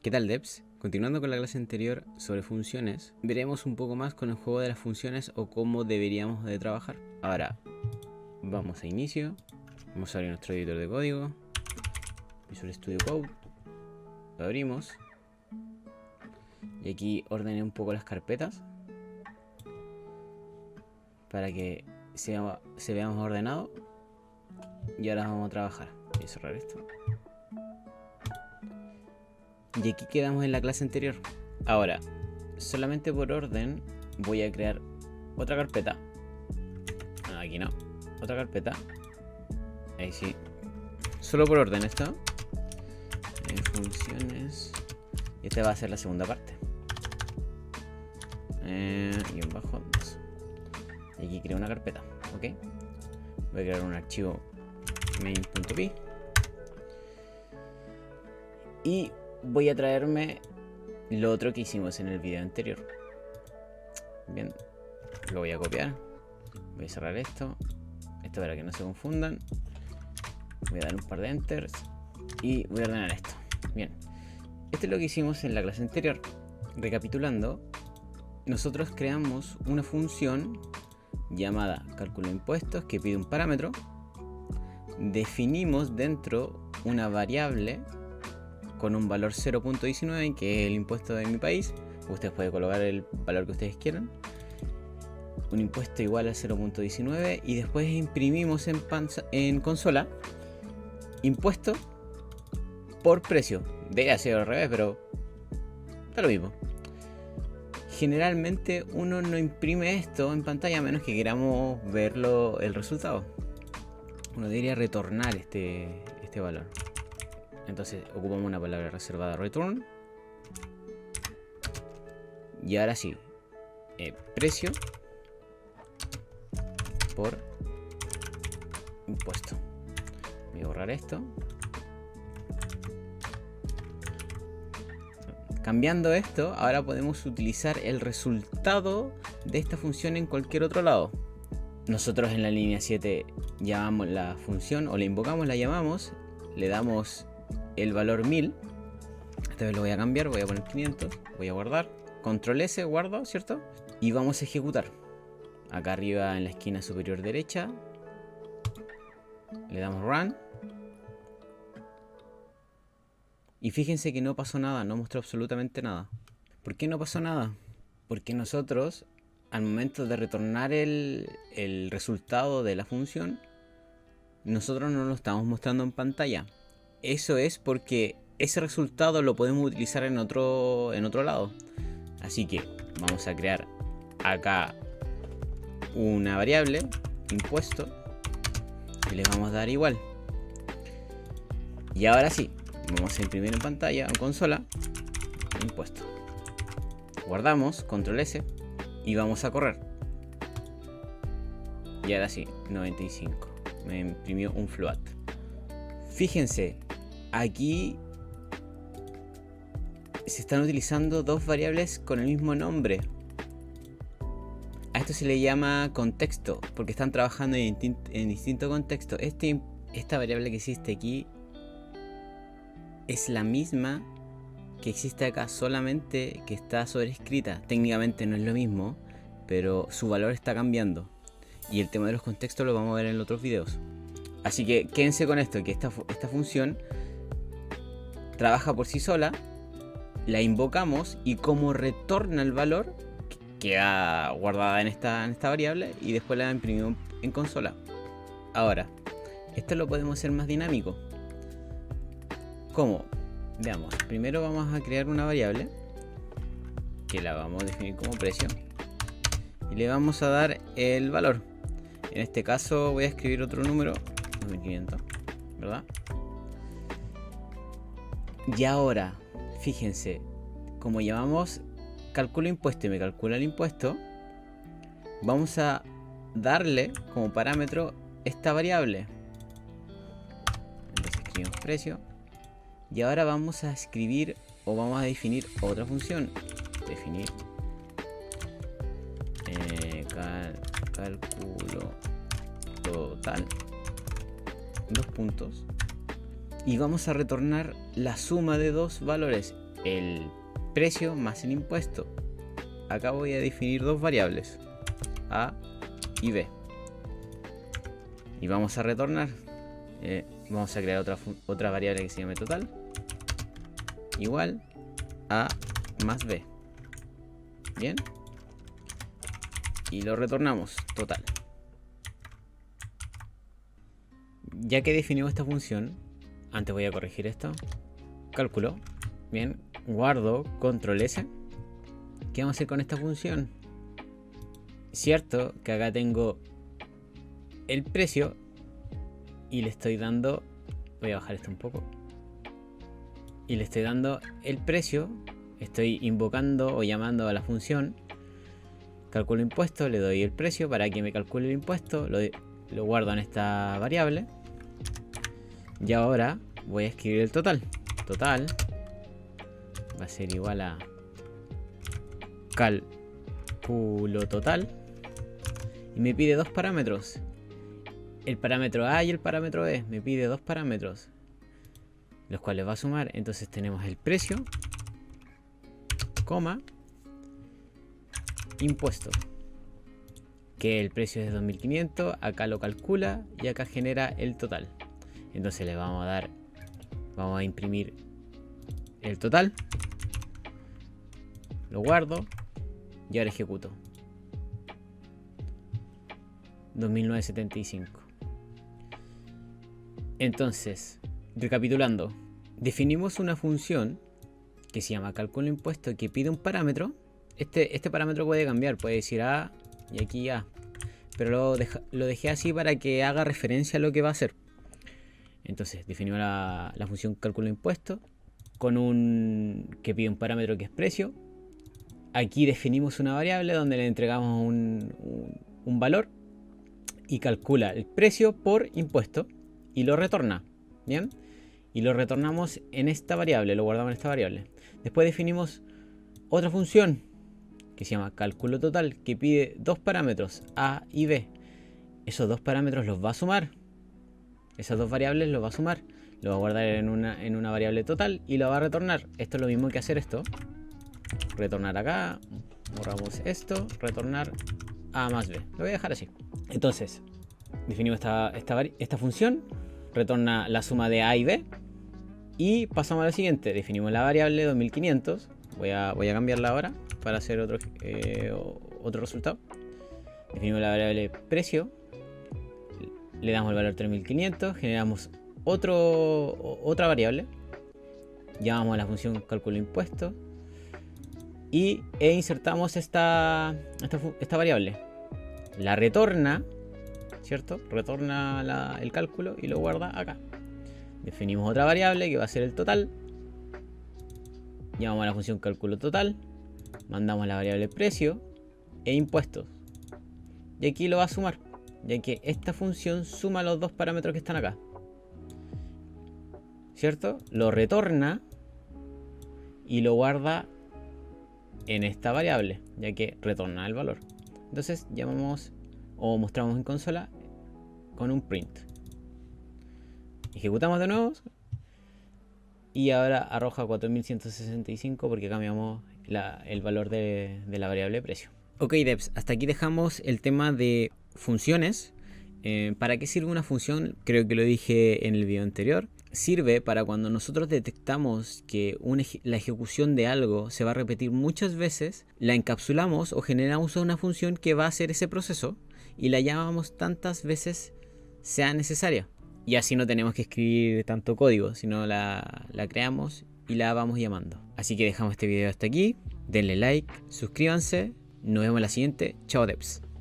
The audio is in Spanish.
¿Qué tal, devs? Continuando con la clase anterior sobre funciones, veremos un poco más con el juego de las funciones o cómo deberíamos de trabajar. Ahora, vamos a inicio, vamos a abrir nuestro editor de código, Visual Studio Code, lo abrimos, y aquí ordené un poco las carpetas, para que se vea más ordenado, y ahora vamos a trabajar. Voy a cerrar esto. Y aquí quedamos en la clase anterior. Ahora, solamente por orden, voy a crear otra carpeta. Aquí no. Otra carpeta. Ahí sí. Solo por orden esto. Funciones. Y esta va a ser la segunda parte. Guión bajo 2. Y aquí creo una carpeta. Ok. Voy a crear un archivo main.py. Y voy a traerme lo otro que hicimos en el video anterior. Bien, lo voy a copiar. Voy a cerrar esto. Esto para que no se confundan. Voy a dar un par de enters. Y voy a ordenar esto. Bien, esto es lo que hicimos en la clase anterior. Recapitulando, nosotros creamos una función llamada cálculo de impuestos que pide un parámetro. Definimos dentro una variable con un valor 0.19, que es el impuesto de mi país. Ustedes pueden colocar el valor que ustedes quieran. Un impuesto igual a 0.19 y después imprimimos en consola impuesto por precio. Debería ser al revés, pero está lo mismo. Generalmente uno no imprime esto en pantalla a menos que queramos verlo el resultado. Uno debería retornar este valor. Entonces ocupamos una palabra reservada return. Y ahora sí, precio por impuesto. Voy a borrar esto. Cambiando esto, ahora podemos utilizar el resultado de esta función en cualquier otro lado. Nosotros en la línea 7 llamamos la función, o la invocamos, la llamamos, le damos el valor 1000. Esta vez lo voy a cambiar, voy a poner 500, voy a guardar, control S, guardo, ¿cierto? Y vamos a ejecutar. Acá arriba en la esquina superior derecha le damos run. Y fíjense que no pasó nada, no mostró absolutamente nada. ¿Por qué no pasó nada? Porque nosotros, al momento de retornar el resultado de la función, nosotros no lo estamos mostrando en pantalla. Eso es porque ese resultado lo podemos utilizar en otro lado. Así que vamos a crear acá una variable, impuesto, y le vamos a dar igual. Y ahora sí, vamos a imprimir en pantalla, en consola, impuesto. Guardamos, control S, y vamos a correr. Y ahora sí, 95. Me imprimió un float. Fíjense, aquí se están utilizando dos variables con el mismo nombre. A esto se le llama contexto, porque están trabajando en distinto contexto. Esta variable que existe aquí es la misma que existe acá, solamente que está sobrescrita. Técnicamente no es lo mismo, pero su valor está cambiando. Y el tema de los contextos lo vamos a ver en otros videos. Así que quédense con esto, que esta función trabaja por sí sola, la invocamos y como retorna el valor, queda guardada en esta variable y después la imprimimos en consola. Ahora, esto lo podemos hacer más dinámico. ¿Cómo? Veamos, primero vamos a crear una variable que la vamos a definir como precio y le vamos a dar el valor. En este caso voy a escribir otro número, 2500, ¿verdad? Y ahora, fíjense, como llamamos calculo impuesto y me calcula el impuesto, vamos a darle como parámetro esta variable. Entonces escribimos precio. Y ahora vamos a escribir o vamos a definir otra función. Definir cálculo total, dos puntos, y vamos a retornar la suma de dos valores, el precio más el impuesto. Acá voy a definir dos variables, A y B. Y vamos a retornar. Vamos a crear otra variable que se llame total. Igual A más B. Bien. Y lo retornamos, total. Ya que definimos esta función, antes voy a corregir esto. Cálculo. Bien. Guardo, control S. ¿Qué vamos a hacer con esta función? Cierto que acá tengo el precio y le estoy dando, voy a bajar esto un poco, y le estoy dando el precio, estoy invocando o llamando a la función cálculo impuesto, le doy el precio para que me calcule el impuesto, lo guardo en esta variable y ahora voy a escribir el total. Total va a ser igual a cálculo total y me pide dos parámetros, el parámetro A y el parámetro B. Me pide dos parámetros los cuales va a sumar. Entonces tenemos el precio, coma, impuesto, que el precio es de 2500, acá lo calcula y acá genera el total. Entonces le vamos a imprimir el total, lo guardo y ahora ejecuto. 2975. Entonces, recapitulando, definimos una función que se llama cálculo impuesto que pide un parámetro. Este parámetro puede cambiar, puede decir A y aquí A, pero lo dejé así para que haga referencia a lo que va a hacer. Entonces definimos la función cálculo impuesto que pide un parámetro que es precio. Aquí definimos una variable donde le entregamos un valor y calcula el precio por impuesto y lo retorna. Bien, y lo retornamos en esta variable, lo guardamos en esta variable. Después definimos otra función que se llama cálculo total, que pide dos parámetros, A y B. Esos dos parámetros los va a sumar. Esas dos variables los va a sumar. Lo va a guardar en una variable total y lo va a retornar. Esto es lo mismo que hacer esto. Retornar acá, borramos esto, retornar A más B. Lo voy a dejar así. Entonces, definimos esta función, retorna la suma de A y B. Y pasamos a lo siguiente, definimos la variable 2500. Voy a cambiarla ahora para hacer otro resultado. Definimos la variable precio, le damos el valor 3500, generamos otra variable, llamamos a la función cálculo impuesto e insertamos esta variable. La retorna, ¿cierto? Retorna el cálculo y lo guarda acá. Definimos otra variable que va a ser el total. Llamamos a la función cálculo total. Mandamos la variable precio e impuestos. Y aquí lo va a sumar, ya que esta función suma los dos parámetros que están acá. ¿Cierto? Lo retorna y lo guarda en esta variable, ya que retorna el valor. Entonces llamamos o mostramos en consola con un print. Ejecutamos de nuevo y ahora arroja 4165 porque cambiamos el valor de la variable precio. Ok devs, hasta aquí dejamos el tema de funciones. ¿Para qué sirve una función? Creo que lo dije en el video anterior. Sirve para cuando nosotros detectamos que la ejecución de algo se va a repetir muchas veces, la encapsulamos o generamos una función que va a hacer ese proceso y la llamamos tantas veces sea necesaria. Y así no tenemos que escribir tanto código, sino la creamos y la vamos llamando. Así que dejamos este video hasta aquí. Denle like, suscríbanse. Nos vemos en la siguiente. Chao devs.